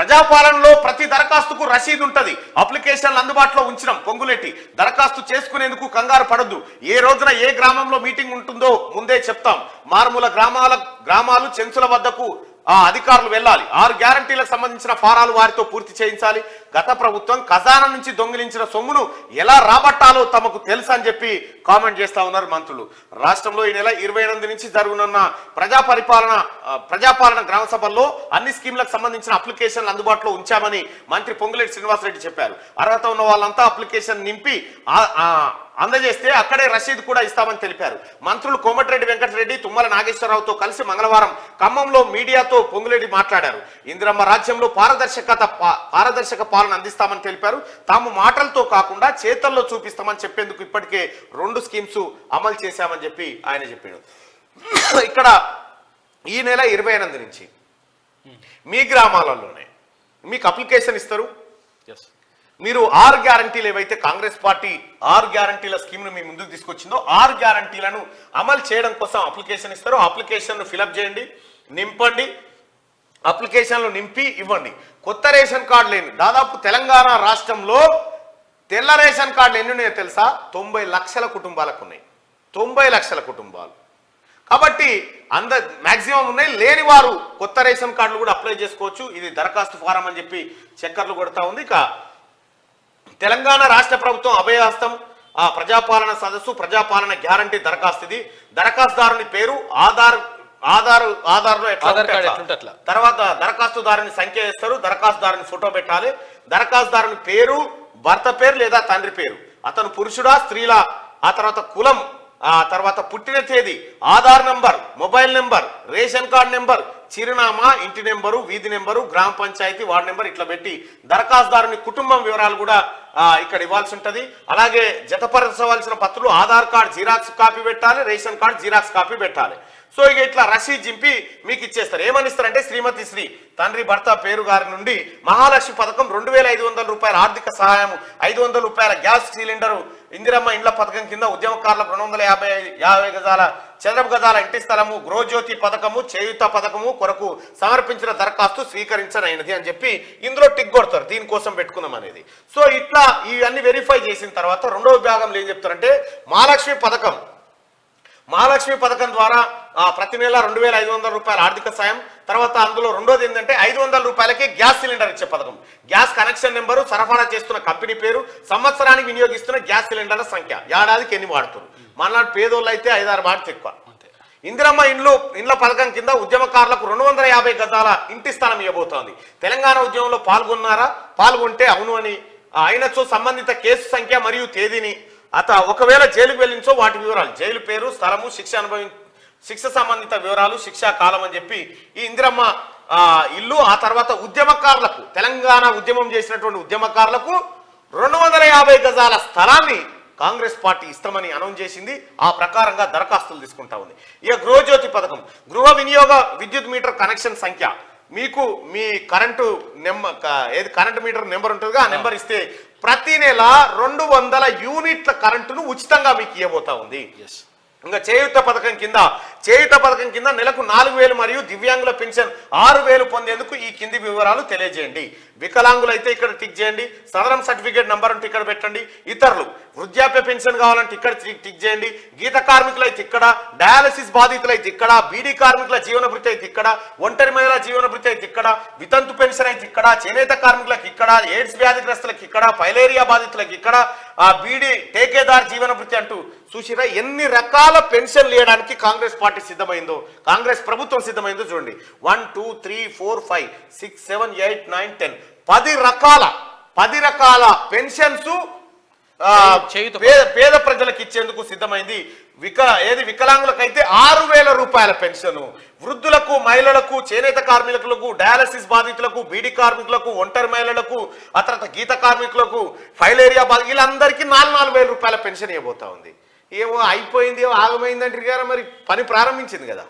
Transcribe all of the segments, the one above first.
ప్రజాపాలనలో ప్రతి దరఖాస్తుకు రసీదు ఉంటుంది. అప్లికేషన్లు అందుబాటులో ఉంచినాం. పొంగులెట్టి దరఖాస్తు చేసుకునేందుకు కంగారు పడద్దు. ఏ రోజున ఏ గ్రామంలో మీటింగ్ ఉంటుందో ముందే చెప్తాం. మారుమూల గ్రామాలు చెంచుల వద్దకు అధికారులు వెళ్ళాలి. 6 గ్యారంటీలకు సంబంధించిన ఫారాలు వారితో పూర్తి చేయించాలి. గత ప్రభుత్వం ఖజానా నుంచి దొంగిలించిన సొమ్మును ఎలా రాబట్టాలో తమకు తెలుసు అని చెప్పి కామెంట్ చేస్తా ఉన్నారు మంత్రులు. రాష్ట్రంలో ఈ నెల 28 నుంచి జరగనున్న ప్రజాపాలన గ్రామ సభల్లో అన్ని స్కీమ్లకు సంబంధించిన అప్లికేషన్లు అందుబాటులో ఉంచామని మంత్రి పొంగులేటి శ్రీనివాసరెడ్డి చెప్పారు. అర్హత ఉన్న వాళ్ళంతా అప్లికేషన్ నింపి అందజేస్తే అక్కడే రసీదు కూడా ఇస్తామని తెలిపారు. మంత్రులు కోమటిరెడ్డి వెంకటరెడ్డి, తుమ్మల నాగేశ్వరరావుతో కలిసి మంగళవారం ఖమ్మంలో మీడియాతో పొంగులేటి మాట్లాడారు. ఇందిరమ్మ రాజ్యంలో పారదర్శక పాలన అందిస్తామని తెలిపారు. తాము మాటలతో కాకుండా చేతల్లో చూపిస్తామని చెప్పేందుకు ఇప్పటికే 2 స్కీమ్స్ అమలు చేశామని చెప్పి ఆయన చెప్పాడు. ఇక్కడ ఈ నెల 28 నుంచి మీ గ్రామాలలోనే మీకు అప్లికేషన్ ఇస్తారు. మీరు 6 గ్యారంటీలు ఏవైతే కాంగ్రెస్ పార్టీ 6 గ్యారంటీల స్కీమ్ను మీ ముందుకు తీసుకొచ్చిందో 6 గ్యారంటీలను అమలు చేయడం కోసం అప్లికేషన్ ఇస్తారు. అప్లికేషన్ను ఫిలప్ చేయండి, నింపండి. అప్లికేషన్లు నింపి ఇవ్వండి. కొత్త రేషన్ కార్డు లేని దాదాపు తెలంగాణ రాష్ట్రంలో తెల్ల రేషన్ కార్డులు ఎన్ని ఉన్నాయో తెలుసా? 90 లక్షల కుటుంబాలకు ఉన్నాయి. 90 లక్షల కుటుంబాలు. కాబట్టి మ్యాక్సిమం ఉన్నాయి. లేని వారు కొత్త రేషన్ కార్డులు కూడా అప్లై చేసుకోవచ్చు. ఇది దరఖాస్తు ఫారం అని చెప్పి చక్కర్లు కొడతా ఉంది. ఇక తెలంగాణ రాష్ట్ర ప్రభుత్వం అభయహస్తం ప్రజాపాలన సదస్సు ప్రజాపాలన గ్యారంటీ దరఖాస్తు. ఇది దరఖాస్తుదారుని పేరు ఆధార్లో ఎట్లా, తర్వాత దరఖాస్తుదారుని సంఖ్య వేస్తారు. దరఖాస్తుదారుని ఫోటో పెట్టాలి. దరఖాస్తుదారుని పేరు భర్త పేరు లేదా తండ్రి పేరు, అతను పురుషుడా స్త్రీలా, ఆ తర్వాత కులం, ఆ తర్వాత పుట్టిన తేదీ, Aadhaar number, mobile number, ration card number, చిరునామా, ఇంటి నెంబరు, వీధి నెంబరు, గ్రామ పంచాయతీ వార్డు నెంబర్ ఇట్లా పెట్టి దరఖాస్తుదారుని కుటుంబం వివరాలు కూడా ఇక్కడ ఇవ్వాల్సి ఉంటుంది. అలాగే జతపరచవలసిన పత్రులు ఆధార్ కార్డు జిరాక్స్ కాపీ పెట్టాలి, రేషన్ కార్డు జిరాక్స్ కాపీ పెట్టాలి. సో ఇక ఇట్లా రసీదు జింపి మీకు ఇచ్చేస్తారు. ఏమని ఇస్తారంటే శ్రీమతి శ్రీ తండ్రి భర్త పేరు గారి నుండి మహాలక్ష్మి పథకం 2500 రూపాయల ఆర్థిక సహాయం, 500 రూపాయల గ్యాస్ సిలిండరు, ఇందిరమ్మ ఇండ్ల పథకం కింద ఉద్యమకారులకు 250 గజాల చదరపు గజాల ఇంటి స్థలము, గృహజ్యోతి పథకము, చేయుత పథకము కొరకు సమర్పించిన దరఖాస్తు స్వీకరించనైనది అని చెప్పి ఇందులో టిక్ కొడతారు. దీనికోసం పెట్టుకున్నాం అనేది. సో ఇట్లా ఇవన్నీ వెరిఫై చేసిన తర్వాత రెండవ విభాగంలో ఏం చెప్తారంటే మహాలక్ష్మి పథకం ద్వారా ప్రతి నెల 2500 రూపాయల ఆర్థిక సాయం. తర్వాత అందులో రెండోది ఏంటంటే 500 రూపాయలకి గ్యాస్ సిలిండర్ ఇచ్చే పథకం. గ్యాస్ కనెక్షన్ నెంబరు, సరఫరా చేస్తున్న కంపెనీ పేరు, సంవత్సరానికి వినియోగిస్తున్న గ్యాస్ సిలిండర్ల సంఖ్య, ఏడాదికి ఎన్ని వాడుతారు. మనలాంటి పేదోళ్ళు అయితే 5-6 వాడితే ఎక్కువ. ఇందిరమ్మ ఇండ్ల పథకం కింద ఉద్యమకారులకు 250 గజాల ఇంటి స్థలం ఇవ్వబోతోంది. తెలంగాణ ఉద్యమంలో పాల్గొంటే అవును అని అయినచో సంబంధిత కేసు సంఖ్య మరియు తేదీని, ఒకవేళ జైలుకు వెళ్ళించో వాటి వివరాలు, జైలు పేరు, స్థలము, శిక్ష సంబంధిత వివరాలు, శిక్షా కాలం అని చెప్పి ఈ ఇందిరమ్మ ఇల్లు. ఆ తర్వాత ఉద్యమకారులకు, తెలంగాణ ఉద్యమం చేసినటువంటి ఉద్యమకారులకు 250 గజాల స్థలాన్ని కాంగ్రెస్ పార్టీ ఇస్తామని అనౌన్స్ చేసింది. ఆ ప్రకారంగా దరఖాస్తులు తీసుకుంటా ఉంది. ఇక గృహజ్యోతి పథకం, గృహ వినియోగ విద్యుత్ మీటర్ కనెక్షన్ సంఖ్య, మీకు మీ కరెంటు కరెంటు మీటర్ నెంబర్ ఉంటుందిగా, ఆ నెంబర్ ఇస్తే ప్రతి నెల 200 యూనిట్ల కరెంటును ఉచితంగా మీకు ఇవ్వబోతా ఉంది. ఇంకా చేయూత పథకం కింద నెలకు 4000 మరియు దివ్యాంగుల పెన్షన్ 6000 పొందేందుకు ఈ కింది వివరాలు తెలియజేయండి. వికలాంగులు అయితే ఇక్కడ టిక్ చేయండి. సదరం సర్టిఫికేట్ నంబర్ ఉంటే ఇక్కడ పెట్టండి. ఇతరులు వృద్ధాప్య పెన్షన్ కావాలంటే ఇక్కడ టిక్ చేయండి. గీత కార్మికులు అయితే ఇక్కడ, డయాలసిస్ బాధితులు అయితే ఇక్కడ, బీడీ కార్మికుల జీవన భృతి అయితే ఇక్కడ, ఒంటరి మహిళల జీవన భృతి అయితే ఇక్కడ, వితంతు పెన్షన్ అయితే ఇక్కడ, చేనేత కార్మికులకు ఇక్కడ, ఎయిడ్స్ వ్యాధిగ్రస్తులకు ఇక్కడ, ఫైలేరియా బాధితులకు ఇక్కడ, బీడీ టేకేదార్ జీవన భృతి అంటూ చూసిరా ఎన్ని రకాల పెన్షన్లు ఇవ్వడానికి కాంగ్రెస్ పార్టీ సిద్ధమైందో, కాంగ్రెస్ ప్రభుత్వం సిద్ధమైందో చూడండి. 1 2 3 4 5 6 7 8 9 10 10 రకాల పెన్షన్స్ పేద ప్రజలకు ఇచ్చేందుకు సిద్ధమైంది. వికలాంగులకైతే 6000 రూపాయల పెన్షన్, వృద్ధులకు, మహిళలకు, చేనేత కార్మికులకు, డయాలసిస్ బాధితులకు, బీడీ కార్మికులకు, ఒంటరి మహిళలకు, ఆ తర్వాత గీత కార్మికులకు, ఫైలేరియా వీళ్ళందరికీ 4,000 రూపాయల పెన్షన్ ఇవ్వబోతా ఉంది. ఏమో అయిపోయింది, ఏమో ఆగమైందంటే గారు మరి పని ప్రారంభించింది కదా.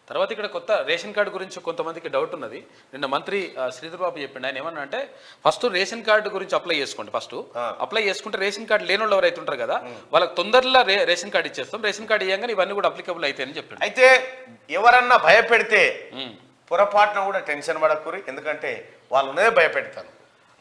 తర్వాత ఇక్కడ కొత్త రేషన్ కార్డు గురించి కొంతమందికి డౌట్ ఉన్నది. నిన్న మంత్రి శ్రీధర్ బాబు చెప్పిండు. ఆయన ఏమన్నా అంటే ఫస్ట్ రేషన్ కార్డు గురించి అప్లై చేసుకోండి. అప్లై చేసుకుంటే రేషన్ కార్డు లేని వాళ్ళు ఎవరైతే ఉంటారు కదా వాళ్ళకి తొందరలో రేషన్ కార్డు ఇచ్చేస్తాం. రేషన్ కార్డు ఇవ్వగానే ఇవన్నీ కూడా అప్లికబుల్ అవుతాయని చెప్పాడు. అయితే ఎవరన్నా భయపెడితే పొరపాటున కూడా టెన్షన్ పడకూరి. ఎందుకంటే వాళ్ళు ఉన్నదే భయపెడతాను,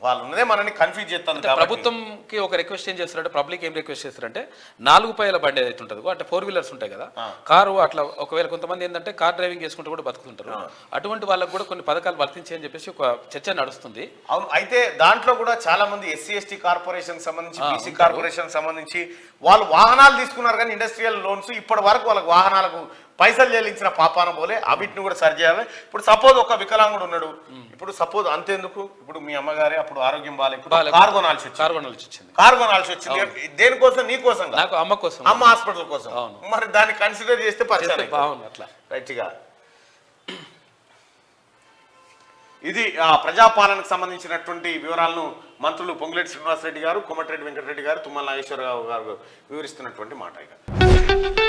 వాళ్ళు ఉన్నదే మనని కన్ఫ్యూజ్ చేస్తాను కాబట్టి ప్రభుత్వంకి ఒక రిక్వెస్ట్ ఏం చేస్తారంటే, పబ్లిక్ ఏం రిక్వెస్ట్ చేస్తారంటే 4 పైల బండి ఏదైతే ఉంటుందో అంటే 4 వీలర్స్ ఉంటాయి కదా, కారు అట్లా ఒకవేళ కొంతమంది ఏంటంటే కార్ డ్రైవింగ్ చేసుకుంటూ కూడా బతుకుతుంటారు, అటువంటి వాళ్ళకు కూడా కొన్ని పథకాలు వర్తించి అని చెప్పేసి ఒక చర్చ నడుస్తుంది. అవును, అయితే దాంట్లో కూడా చాలా మంది ఎస్సీ ఎస్టీ కార్పొరేషన్ సంబంధించి, బీసీ కార్పొరేషన్ సంబంధించి వాళ్ళు వాహనాలు తీసుకున్నారు కానీ ఇండస్ట్రియల్ లోన్స్ ఇప్పటి వరకు వాళ్ళకి వాహనాలకు పైసలు చెల్లించిన పాపాన పోలే, అవిటిని కూడా సరి చేయాలి. ఇప్పుడు సపోజ్ ఒక వికలాంగుడు ఉన్నాడు, ఇప్పుడు సపోజ్ అంతేందుకు, ఇప్పుడు మీ అమ్మగారే అప్పుడు ఆరోగ్యం బాగాలేకపోతే కారు కొనాల్సి వచ్చింది, కారు కొనాల్సి వచ్చింది. దేనికోసం? నీ కోసం, నాకు అమ్మ కోసం, అమ్మ హాస్పిటల్ కోసం. మరి దాన్ని కన్సిడర్ చేస్తే పరిచయం బాగుంది అట్లా రైట్గా. ఇది ప్రజాపాలనకు సంబంధించినటువంటి వివరాలను మంత్రులు పొంగులేటి శ్రీనివాసరెడ్డి గారు, కోమటిరెడ్డి వెంకటరెడ్డి గారు, తుమ్మల నాగేశ్వరరావు గారు వివరిస్తున్నటువంటి మాట. ఇక